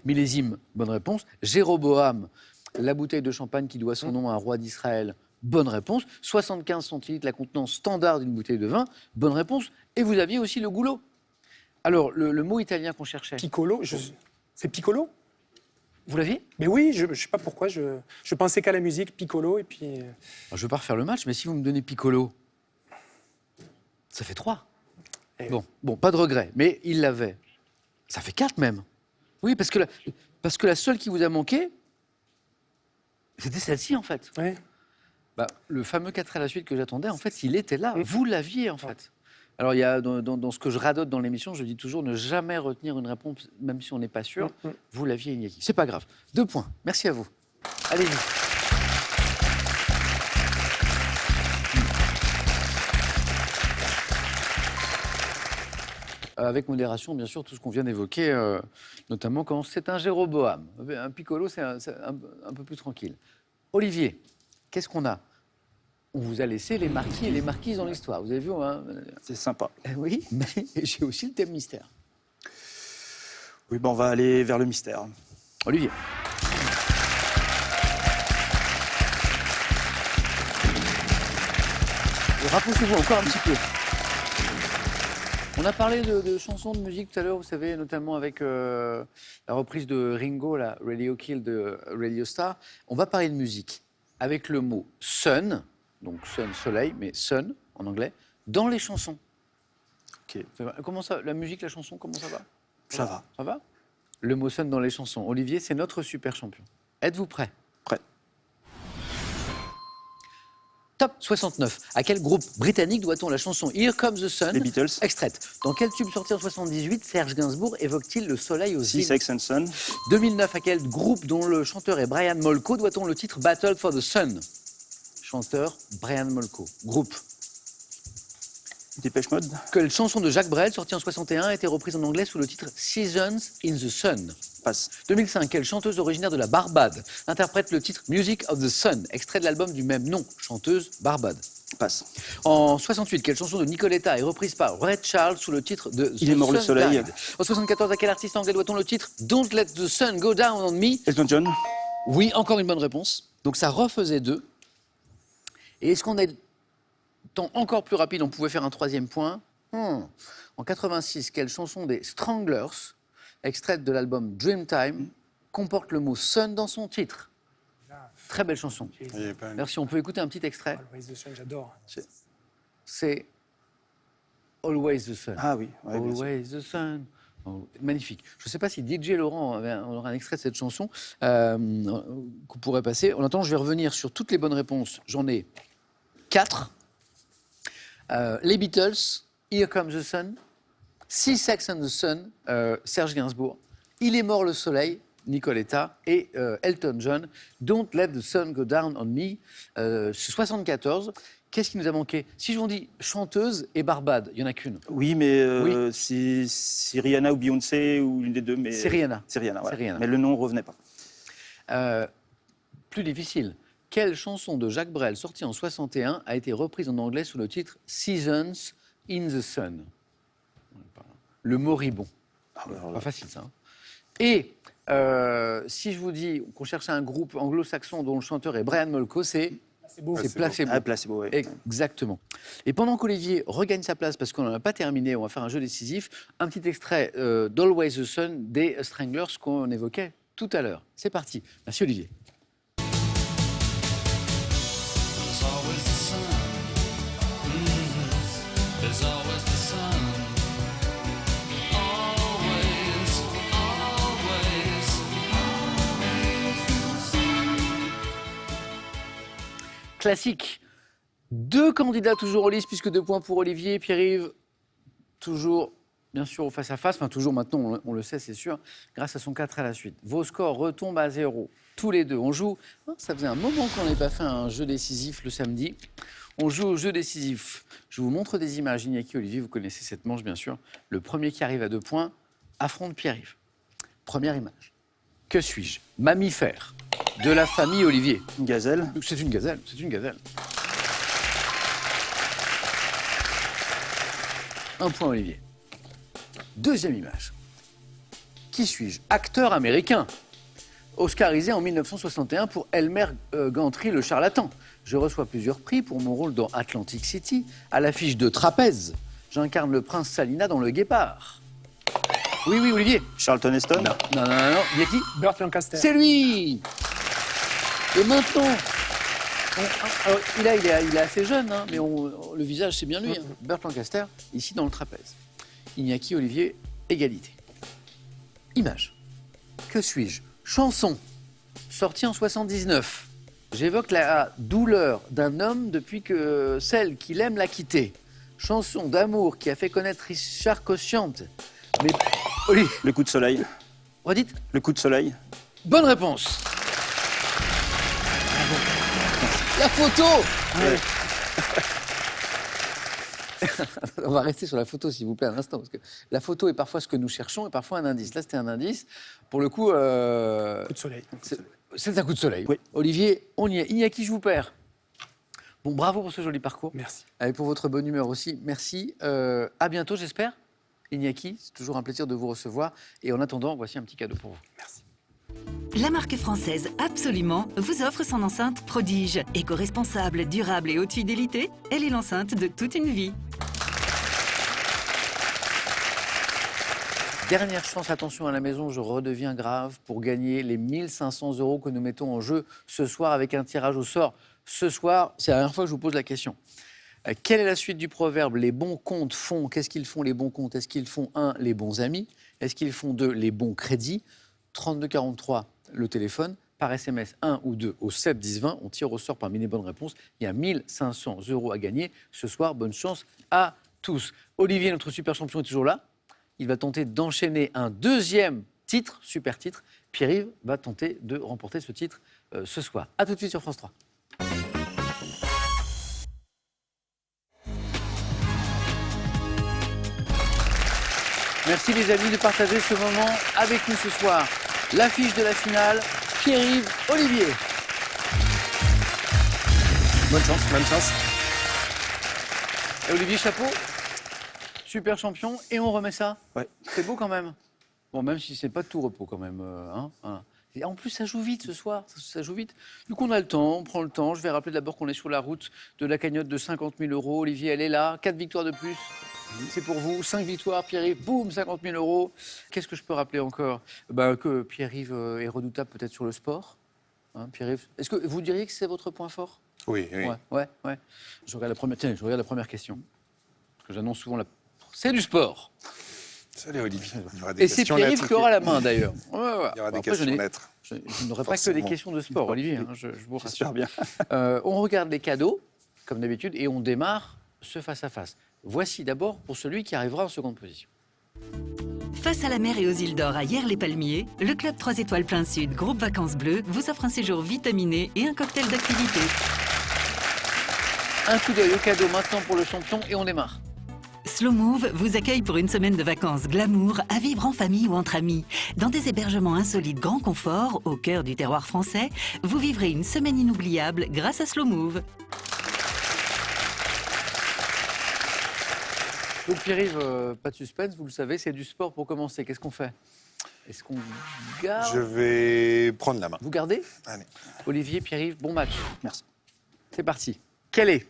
Millésime, bonne réponse. Jéroboam, la bouteille de champagne qui doit son nom à un roi d'Israël. Bonne réponse. 75 centilitres, la contenance standard d'une bouteille de vin. Bonne réponse. Et vous aviez aussi le goulot. Alors, le mot italien qu'on cherchait, Piccolo, c'est Piccolo? vous l'aviez? Mais oui, je ne sais pas pourquoi, je pensais qu'à la musique, Piccolo, et puis... Alors, je ne veux pas refaire le match, mais si vous me donnez Piccolo, ça fait 3. Eh Bon, pas de regret, mais il l'avait. Ça fait 4 même. Oui, parce que la seule qui vous a manqué, c'était celle-ci, en fait. Ouais. Bah, le fameux 4 à la suite que j'attendais, en fait, il était là. Vous l'aviez, en fait. Alors, il y a dans ce que je radote dans l'émission, je dis toujours ne jamais retenir une réponse, même si on n'est pas sûr. Vous l'aviez, Iñaki. C'est pas grave. 2 points. Merci à vous. Allez-y. Avec modération, bien sûr, tout ce qu'on vient d'évoquer, notamment quand c'est un Jéroboam. Un Piccolo, c'est un peu plus tranquille. Olivier, qu'est-ce qu'on a? On vous a laissé les marquis et les marquises dans l'histoire. Vous avez vu, hein? C'est sympa. Oui, mais j'ai aussi le thème mystère. Oui, ben on va aller vers le mystère. Olivier. Rapprochez-vous encore un petit peu. On a parlé de chansons de musique tout à l'heure, vous savez, notamment avec la reprise de Ringo, la Radio Kill de Radio Star. On va parler de musique avec le mot sun, donc sun, soleil, mais sun en anglais, dans les chansons. Ok. Comment ça, la musique, la chanson, comment ça va? Ça va. Ça va? Le mot sun dans les chansons. Olivier, c'est notre super champion. Êtes-vous prêt? Prêt. Top 69. À quel groupe britannique doit-on la chanson Here Comes the Sun, Les Beatles. extraite? Dans quel tube sorti en 78 Serge Gainsbourg évoque-t-il le soleil aux Six îles? Sex and Son. 2009. À quel groupe dont le chanteur est Brian Molko doit-on le titre Battle for the Sun? Chanteur Brian Molko. Groupe. Dépêche Mode. Quelle chanson de Jacques Brel sortie en 61 a été reprise en anglais sous le titre Seasons in the Sun? Passe. 2005, quelle chanteuse originaire de la Barbade interprète le titre Music of the Sun, extrait de l'album du même nom, chanteuse Barbade? Passe. En 68, quelle chanson de Nicoletta est reprise par Ray Charles sous le titre de Il est mort le Sun soleil. Died? En 74, à quel artiste anglais doit-on le titre Don't Let the Sun Go Down on Me? Elton John. Oui, encore une bonne réponse. Donc ça refaisait 2. Et est-ce qu'on a temps encore plus rapide, on pouvait faire un 3e point? En 86, quelle chanson des Stranglers, extraite de l'album Dreamtime, comporte le mot Sun dans son titre? Très belle chanson. Il y avait pas une- Merci, on peut écouter un petit extrait. Always the Sun, j'adore. C'est Always the Sun. Ah oui. Ouais, bien sûr. Always the Sun. Oh, magnifique. Je ne sais pas si DJ Laurent aura un extrait de cette chanson qu'on pourrait passer. En attendant, je vais revenir sur toutes les bonnes réponses. J'en ai 4. Les Beatles, Here Comes the Sun, Six Sex and the Sun, Serge Gainsbourg, Il est mort le soleil, Nicoletta, et Elton John, Don't Let the Sun Go Down on Me, 74. Qu'est-ce qui nous a manqué? Si je vous dis chanteuse et Barbade, il n'y en a qu'une. Oui, mais Oui. c'est Rihanna ou Beyoncé ou l'une des deux. Mais C'est Rihanna. C'est Rihanna, ouais. C'est Rihanna. Mais le nom ne revenait pas. Plus difficile. Quelle chanson de Jacques Brel, sortie en 61, a été reprise en anglais sous le titre Seasons in the Sun? Le moribond. Pas facile, ça. Hein. Et si je vous dis qu'on cherche un groupe anglo-saxon dont le chanteur est Brian Molko, c'est Placebo. Placebo. Ah, Placebo, oui. Exactement. Et pendant qu'Olivier regagne sa place, parce qu'on n'en a pas terminé, on va faire un jeu décisif, un petit extrait d'Always the Sun des Stranglers qu'on évoquait tout à l'heure. C'est parti. Merci Olivier. Classique. 2 candidats toujours au liste, puisque 2 points pour Olivier. Pierre-Yves, toujours, bien sûr, au face-à-face. Enfin, toujours maintenant, on le sait, c'est sûr, grâce à son 4 à la suite. Vos scores retombent à 0, tous les deux. On joue, ça faisait un moment qu'on n'avait pas fait un jeu décisif le samedi. On joue au jeu décisif. Je vous montre des images. Iñaki, Olivier, vous connaissez cette manche, bien sûr. Le premier qui arrive à 2 points affronte Pierre-Yves. Première image. Que suis-je? Mammifère de la famille Olivier. Une gazelle. C'est une gazelle, c'est une gazelle. 1 point Olivier. Deuxième image. Qui suis-je? Acteur américain. Oscarisé en 1961 pour Elmer Gantry, le charlatan. Je reçois plusieurs prix pour mon rôle dans Atlantic City. À l'affiche de Trapèze, j'incarne le prince Salina dans Le Guépard. Oui, oui, Olivier. Charlton Heston. Non. Il y a qui? Burt Lancaster. C'est lui. Et maintenant, alors, il est assez jeune, hein, mais le visage, c'est bien lui. Hein. Burt Lancaster, ici dans le trapèze. Iñaki, Olivier, égalité. Image. Que suis-je? Chanson, sortie en 79. J'évoque la douleur d'un homme depuis que celle qu'il aime l'a quitté. Chanson d'amour qui a fait connaître Richard Cosciante. Mais, Olivier, Le coup de soleil. redites. Le coup de soleil. Bonne réponse. La photo. On va rester sur la photo, s'il vous plaît, un instant, parce que la photo est parfois ce que nous cherchons et parfois un indice. Là, c'était un indice. Pour le coup, Coup de soleil. c'est un coup de soleil. Oui. Olivier, on y est. Iñaki, je vous perds. Bon, bravo pour ce joli parcours. Merci. Et pour votre bonne humeur aussi. Merci. À bientôt, j'espère. Iñaki, c'est toujours un plaisir de vous recevoir. Et en attendant, voici un petit cadeau pour vous. Merci. La marque française Absolument vous offre son enceinte Prodige. Éco-responsable, durable et haute fidélité, elle est l'enceinte de toute une vie. Dernière chance, attention à la maison, je redeviens grave pour gagner les 1 500 € que nous mettons en jeu ce soir avec un tirage au sort. Ce soir, c'est la dernière fois que je vous pose la question. Quelle est la suite du proverbe? Les bons comptes font. Qu'est-ce qu'ils font les bons comptes? Est-ce qu'ils font 1, les bons amis? Est-ce qu'ils font 2, les bons crédits? 3243, le téléphone. Par SMS 1 ou 2 au 7 10 20, on tire au sort parmi les bonnes réponses. Il y a 1 500 € à gagner ce soir. Bonne chance à tous. Olivier, notre super champion, est toujours là. Il va tenter d'enchaîner un deuxième titre, super titre. Pierre-Yves va tenter de remporter ce titre ce soir. A tout de suite sur France 3. Merci les amis de partager ce moment avec nous ce soir. L'affiche de la finale, Pierre-Yves, Olivier. Bonne chance, bonne chance. Et Olivier, chapeau. Super champion. Et on remet ça. Ouais. C'est beau quand même. Bon, même si c'est pas tout repos quand même. Et en plus, ça joue vite ce soir. Ça joue vite. Du coup, on a le temps, on prend le temps. Je vais rappeler d'abord qu'on est sur la route de la cagnotte de 50 000 €. Olivier, elle est là. 4 victoires de plus. C'est pour vous. 5 victoires. Pierre-Yves, boum, 50 000 €. Qu'est-ce que je peux rappeler encore? Que Pierre-Yves est redoutable peut-être sur le sport. Hein, Pierre-Yves, est-ce que vous diriez que c'est votre point fort? Oui, oui. Ouais. Je regarde la première question. Parce que j'annonce souvent la... C'est du sport. Salut Olivier. Il y aura des Et c'est questions Pierre-Yves lettres. qui aura la main d'ailleurs. Ouais. Il y aura des Après, questions lettres. je n'aurai pas que Forcément. des questions de sport, Olivier, hein, je vous rassure. J'espère bien. On regarde les cadeaux, comme d'habitude, et on démarre ce face-à-face. Voici d'abord pour celui qui arrivera en seconde position. Face à la mer et aux îles d'Or à Hyères-les-Palmiers, le club 3 étoiles plein sud, groupe Vacances Bleues, vous offre un séjour vitaminé et un cocktail d'activités. Un coup d'œil au cadeau maintenant pour le champion et on démarre. Slow Move vous accueille pour une semaine de vacances glamour à vivre en famille ou entre amis. Dans des hébergements insolites grand confort, au cœur du terroir français, vous vivrez une semaine inoubliable grâce à Slow Move. Donc Pierre-Yves, pas de suspense, vous le savez, c'est du sport pour commencer. Qu'est-ce qu'on fait? Est-ce qu'on garde? Je vais prendre la main. Vous gardez? Allez. Olivier, Pierre-Yves, bon match. Merci. C'est parti. Quel est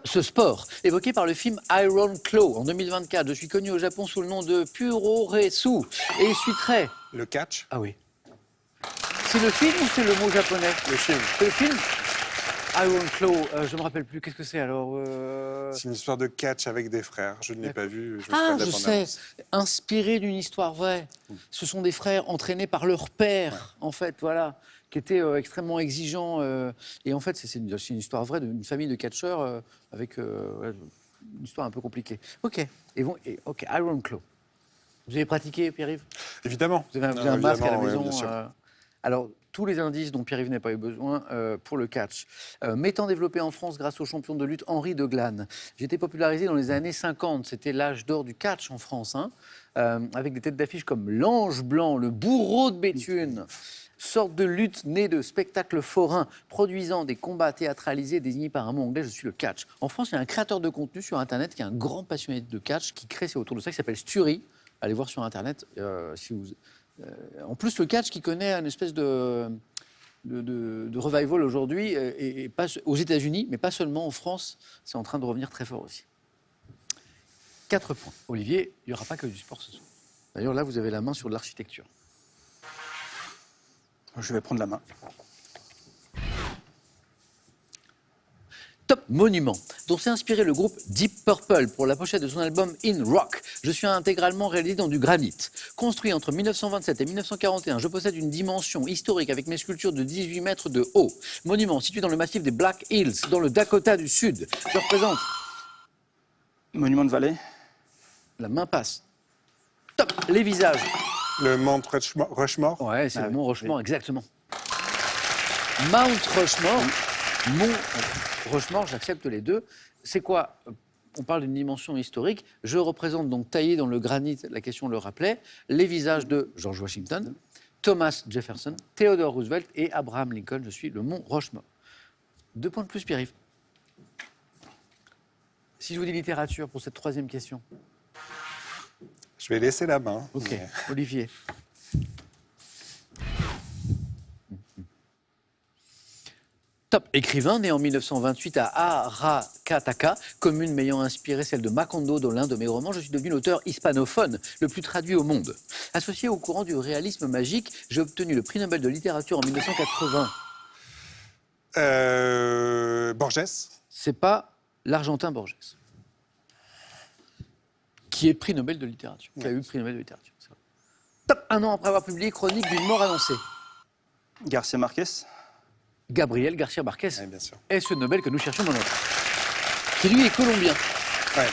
ce sport, évoqué par le film Iron Claw en 2024, je suis connu au Japon sous le nom de Puroresu et je suis très... Le catch? Ah oui. C'est le film ou c'est le mot japonais? Le film. C'est le film Iron Claw, je me rappelle plus, qu'est-ce que c'est alors C'est une histoire de catch avec des frères. Je ne l'ai pas vu. Ah, je sais, inspiré d'une histoire vraie. Ce sont des frères entraînés par leur père, en fait, voilà, qui étaient extrêmement exigeants. Et en fait, c'est une histoire vraie d'une famille de catcheurs avec une histoire un peu compliquée. Ok, ok, Iron Claw. Vous avez pratiqué, Pierre-Yves? Évidemment. Vous avez un masque à la Évidemment, maison. bien sûr. Alors, tous les indices dont Pierre-Yves n'a pas eu besoin pour le catch. M'étant développé en France grâce au champion de lutte Henri de Glane. J'ai été popularisé dans les années 50. C'était l'âge d'or du catch en France, hein, avec des têtes d'affiche comme l'Ange Blanc, le Bourreau de Béthune. Sorte de lutte née de spectacles forains, produisant des combats théâtralisés désignés par un mot anglais, je suis le catch. En France, il y a un créateur de contenu sur Internet qui est un grand passionné de catch, qui crée c'est autour de ça, qui s'appelle Sturi. Allez voir sur Internet si vous... en plus, le catch qui connaît une espèce de revival aujourd'hui, et pas aux États-Unis, mais pas seulement en France, c'est en train de revenir très fort aussi. 4 points. Olivier, il n'y aura pas que du sport ce soir. D'ailleurs, là, vous avez la main sur de l'architecture. Je vais prendre la main. Top monument, dont s'est inspiré le groupe Deep Purple pour la pochette de son album In Rock. Je suis intégralement réalisé dans du granit. Construit entre 1927 et 1941, je possède une dimension historique avec mes sculptures de 18 mètres de haut. Monument situé dans le massif des Black Hills, dans le Dakota du Sud. Je représente... Monument de Vallée. La main passe. Top, les visages. Le Mount Rushmore. Ouais, c'est Ah le oui, mont Rushmore, oui. exactement. Mount Rushmore, mont Rushmore, j'accepte les deux. C'est quoi? On parle d'une dimension historique. Je représente donc taillé dans le granit, la question le rappelait, les visages de George Washington, Thomas Jefferson, Theodore Roosevelt et Abraham Lincoln. Je suis le mont Rushmore. 2 points de plus, Pierre-Yves. Si je vous dis littérature pour cette 3e question. Je Je vais laisser la main. Ok, mais- Olivier. Top. Écrivain né en 1928 à Aracataca, commune m'ayant inspiré celle de Macondo dans l'un de mes romans, je suis devenu l'auteur hispanophone le plus traduit au monde. Associé au courant du réalisme magique, j'ai obtenu le prix Nobel de littérature en 1980. Borges. C'est pas l'Argentin Borges, qui est prix Nobel de littérature, qui a eu le prix Nobel de littérature. C'est vrai. Top. Un an après avoir publié Chronique d'une mort annoncée, Garcia Marquez. Gabriel Garcia Marquez Oui, bien sûr. est ce Nobel que nous cherchons dans notre... qui lui est colombien. Ouais.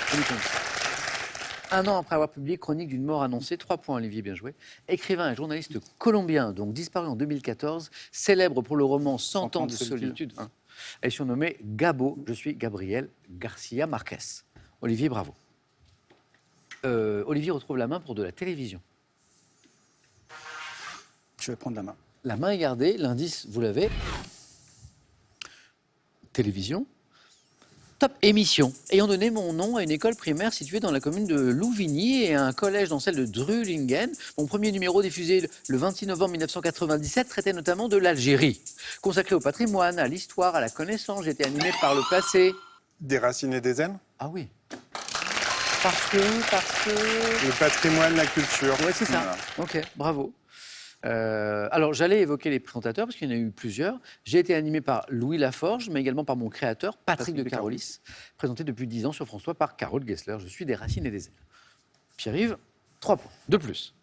Un an après avoir publié Chronique d'une mort annoncée, 3 points Olivier, bien joué. Écrivain et journaliste colombien, donc disparu en 2014, célèbre pour le roman 100 ans de solitude, hein, est surnommé Gabo. Je suis Gabriel Garcia Marquez. Olivier, bravo. Olivier retrouve la main pour de la télévision. Je vais prendre la main. La main est gardée, l'indice, vous l'avez. Télévision. Top émission. Ayant donné mon nom à une école primaire située dans la commune de Louvigny et à un collège dans celle de Drulingen, mon premier numéro diffusé le 26 novembre 1997 traitait notamment de l'Algérie. Consacré au patrimoine, à l'histoire, à la connaissance, j'étais animé par le passé. Des racines et des ailes. Ah oui. Parce que... Le patrimoine, la culture. Ouais, c'est ça. Voilà. Ok, bravo. Alors, j'allais évoquer les présentateurs parce qu'il y en a eu plusieurs. J'ai été animé par Louis Laforge, mais également par mon créateur, Patrick de Carolis, présenté depuis 10 ans sur France 3 par Carole Gessler. Je suis des racines et des ailes. Pierre-Yves, 3 points, de plus.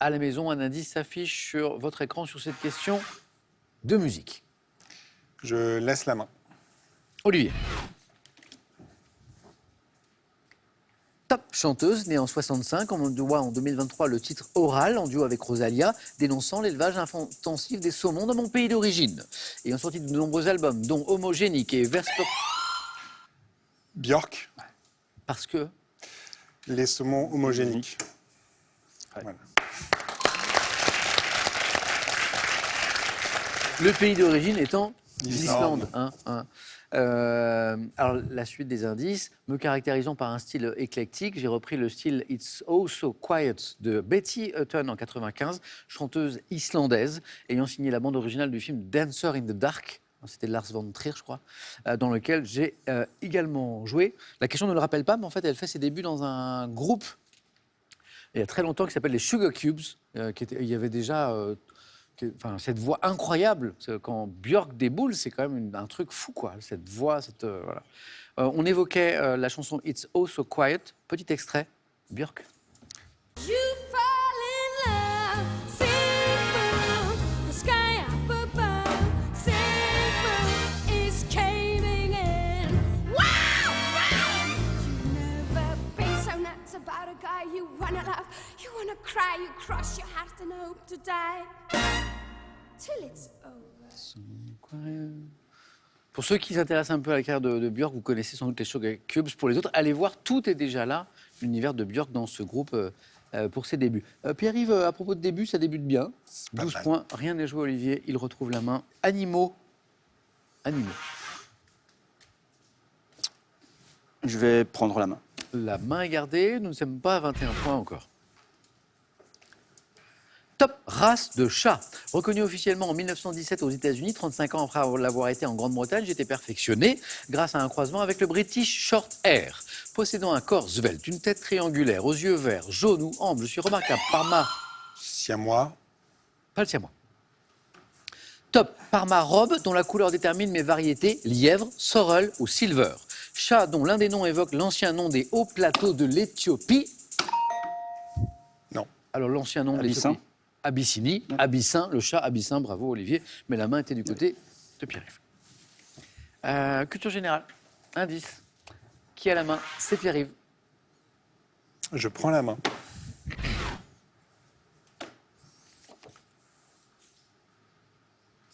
À la maison, un indice s'affiche sur votre écran sur cette question de musique. Je laisse la main. Olivier. Top chanteuse, née en 65, on doit en 2023 le titre Oral, en duo avec Rosalia, dénonçant l'élevage intensif des saumons dans mon pays d'origine. Ayant sorti de nombreux albums, dont Homogénique et Vers... Björk. Parce que... Les saumons homogéniques. Ouais. Voilà. Le pays d'origine étant l'Islande. l'Islande. Alors, la suite des indices, me caractérisant par un style éclectique, j'ai repris le style It's Oh So Quiet de Betty Hutton en 95, chanteuse islandaise, ayant signé la bande originale du film Dancer in the Dark. C'était Lars von Trier, je crois, dans lequel j'ai également joué. La question ne le rappelle pas, mais en fait, elle fait ses débuts dans un groupe il y a très longtemps qui s'appelle les Sugar Cubes. Il y avait déjà cette voix incroyable. Quand Björk déboule, c'est quand même un truc fou, quoi. Cette voix, voilà. On évoquait la chanson It's Oh So Quiet. Petit extrait, Björk. You fall in love, simple, the sky up above, simple is caving in. Wow, wow! You've never been so nuts about a guy you wanna love, you wanna cry, you cross your heart and hope to die till it's over. Pour ceux qui s'intéressent un peu à la carrière de Björk, vous connaissez sans doute les Sugar Cubes. Pour les autres, allez voir, tout est déjà là, l'univers de Björk dans ce groupe pour ses débuts. Pierre-Yves, à propos de début, ça débute bien. 12 points, rien n'est joué Olivier, il retrouve la main. Animaux. Je vais prendre la main. La main est gardée, nous ne sommes pas à 21 points encore. Top race de chat. Reconnu officiellement en 1917 aux États-Unis, 35 ans après l'avoir été en Grande-Bretagne, j'ai été perfectionné grâce à un croisement avec le British Short Hair. Possédant un corps svelte, une tête triangulaire, aux yeux verts, jaunes ou ambre, je suis remarquable par ma... Siamois. Pas le siamois. Top par ma robe dont la couleur détermine mes variétés, lièvre, sorrel ou silver. Chat dont l'un des noms évoque l'ancien nom des hauts plateaux de l'Éthiopie. Non. Alors l'ancien nom de Abyssin. l'Éthiopie. Abyssinie, Abyssin, le chat Abyssin, bravo Olivier, mais la main était du côté de Pierre-Yves. Culture générale, indice. Qui a la main? C'est Pierre-Yves. Je prends la main.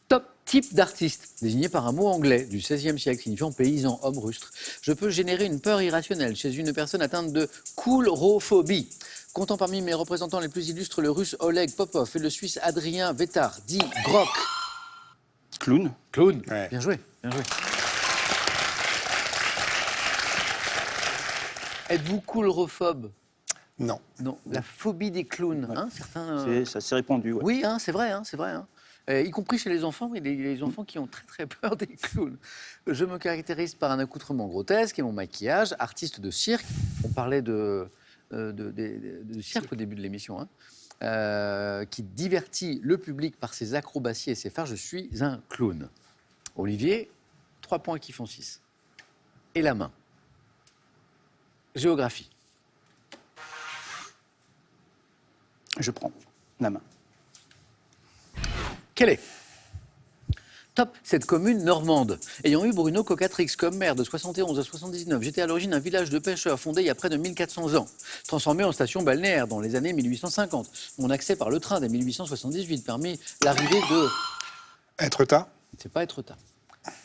Top type d'artiste, désigné par un mot anglais du XVIe siècle, signifiant paysan, homme rustre. Je peux générer une peur irrationnelle chez une personne atteinte de coulrophobie. Comptant parmi mes représentants les plus illustres le russe Oleg Popov et le suisse Adrien Vettard, dit Grok. Clown. Clown. Ouais. Bien joué, bien joué. Êtes-vous coulrophobe? Non. Non. La phobie des clowns. Ouais. Hein, certains. C'est assez répandu. Ouais. Oui, hein, c'est vrai, hein, c'est vrai. Hein. Y compris chez les enfants, il y a des enfants qui ont très très peur des clowns. Je me caractérise par un accoutrement grotesque et mon maquillage, artiste de cirque. On parlait de cirque au début de l'émission, hein, qui divertit le public par ses acrobaties et ses phares. Je suis un clown. Olivier, 3 points qui font 6. Et la main. Géographie. Je prends la main. Quelle est Top, cette commune normande, ayant eu Bruno Cocatrix comme maire de 71 à 79, j'étais à l'origine un village de pêcheurs fondé il y a près de 1400 ans, transformé en station balnéaire dans les années 1850. Mon accès par le train dès 1878 permis l'arrivée de... Etretat. C'est pas Etretat.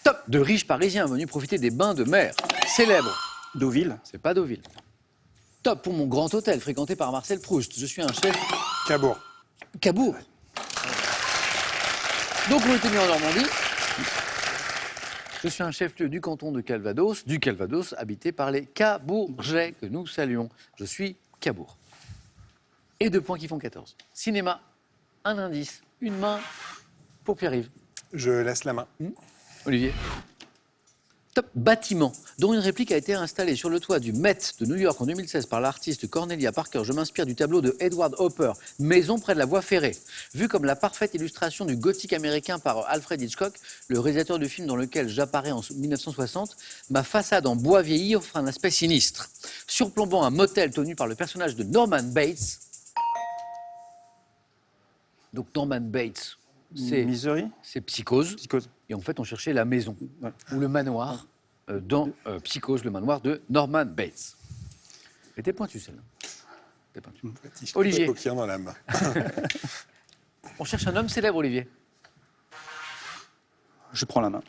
Top, de riches Parisiens venus profiter des bains de mer. Célèbre. Deauville. C'est pas Deauville. Top pour mon grand hôtel fréquenté par Marcel Proust. Je suis un chef... Cabourg. Cabourg. Donc on était mis en Normandie. Je suis un chef-lieu du canton de Calvados, habité par les Cabourgeais, que nous saluons. Je suis Cabourg. Et 2 points qui font 14. Cinéma, un indice, une main pour Pierre-Yves. Je laisse la main. Olivier. Top, bâtiment, dont une réplique a été installée sur le toit du Met de New York en 2016 par l'artiste Cornelia Parker. Je m'inspire du tableau de Edward Hopper, Maison près de la voie ferrée. Vu comme la parfaite illustration du gothique américain par Alfred Hitchcock, le réalisateur du film dans lequel j'apparais en 1960, ma façade en bois vieilli offre un aspect sinistre. Surplombant un motel tenu par le personnage de Norman Bates. Donc Norman Bates, c'est Misery. Psychose. Psychose. Et en fait, on cherchait la maison Ouais. ou le manoir dans Psychose, le manoir de Norman Bates. Elle était pointue, celle-là. Elle était pointue. Olivier. Coquillon dans la main. On cherche un homme célèbre, Olivier. Je prends la main.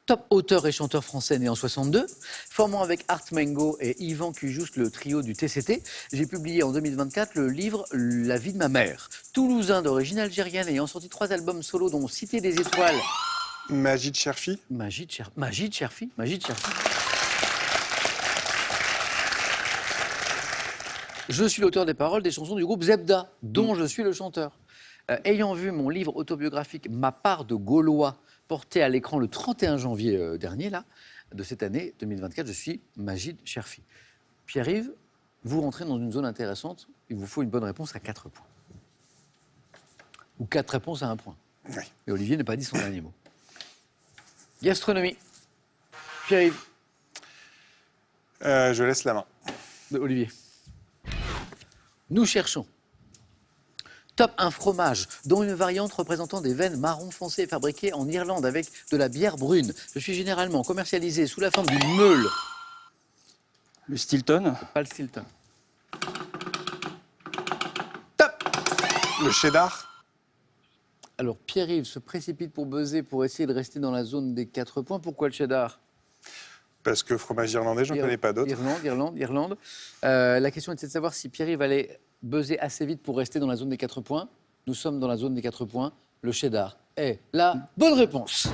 Top auteur et chanteur français né en 62, formant avec Art Mengo et Yvan Cujoust le trio du TCT, j'ai publié en 2024 le livre La vie de ma mère. Toulousain d'origine algérienne ayant sorti 3 albums solo dont Cité des étoiles. Magid Cherfi. Magid Cherfi. Je suis l'auteur des paroles des chansons du groupe Zebda, dont je suis le chanteur. Ayant vu mon livre autobiographique Ma part de Gaulois porté à l'écran le 31 janvier dernier, là, de cette année 2024, je suis Magid Cherfi. Pierre-Yves, vous rentrez dans une zone intéressante, il vous faut une bonne réponse à 4 points. Ou 4 réponses à 1 point. Oui. Et Olivier n'a pas dit son dernier mot. Gastronomie. Pierre-Yves. Je laisse la main. Olivier. Nous cherchons. Top, un fromage, dont une variante représentant des veines marron foncé fabriquées en Irlande avec de la bière brune. Je suis généralement commercialisé sous la forme d'une meule. Le Stilton. Pas le Stilton. Le cheddar. Alors Pierre-Yves se précipite pour buzzer pour essayer de rester dans la zone des 4 points. Pourquoi le cheddar? Parce que fromage irlandais, j'en connais pas d'autres. Irlande. La question était de savoir si Pierre-Yves allait buzzer assez vite pour rester dans la zone des 4 points. Nous sommes dans la zone des 4 points. Le cheddar est la bonne réponse.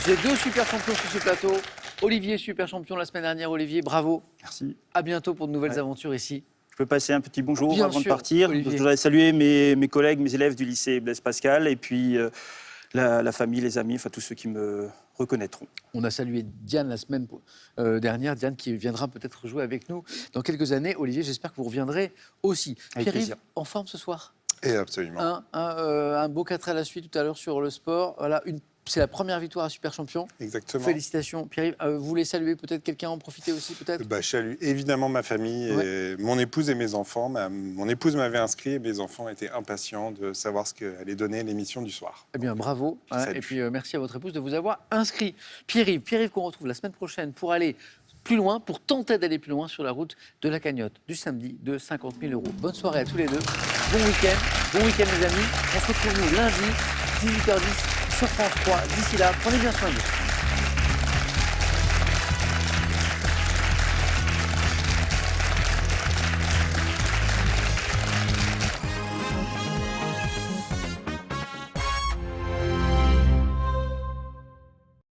J'ai 2 super champions sur ce plateau. Olivier, super champion la semaine dernière. Olivier, bravo. Merci. À bientôt pour de nouvelles aventures ici. Je peux passer un petit bonjour Bien avant sûr, de partir. Olivier. Je voudrais saluer mes collègues, mes élèves du lycée Blaise Pascal et puis la famille, les amis, enfin tous ceux qui me reconnaîtront. On a salué Diane la semaine dernière, Diane qui viendra peut-être jouer avec nous dans quelques années. Olivier, j'espère que vous reviendrez aussi. Avec Pierre-Yves, plaisir. en forme ce soir? Et absolument. Un beau 4 à la suite tout à l'heure sur le sport. Voilà, c'est la première victoire à Super Champion. Exactement. Félicitations. Pierre-Yves, vous voulez saluer peut-être quelqu'un, en profiter aussi peut-être? Je salue évidemment ma famille, et mon épouse et mes enfants. Mon épouse m'avait inscrit et mes enfants étaient impatients de savoir ce qu'allait donner l'émission du soir. Eh bien, bravo. Salut. Et puis, merci à votre épouse de vous avoir inscrit. Pierre-Yves qu'on retrouve la semaine prochaine pour aller plus loin, pour tenter d'aller plus loin sur la route de la cagnotte du samedi de 50 000 €. Bonne soirée à tous les deux. Bon week-end les amis. On se retrouve nous lundi, 18h10 sur France 3. D'ici là, prenez bien soin de vous.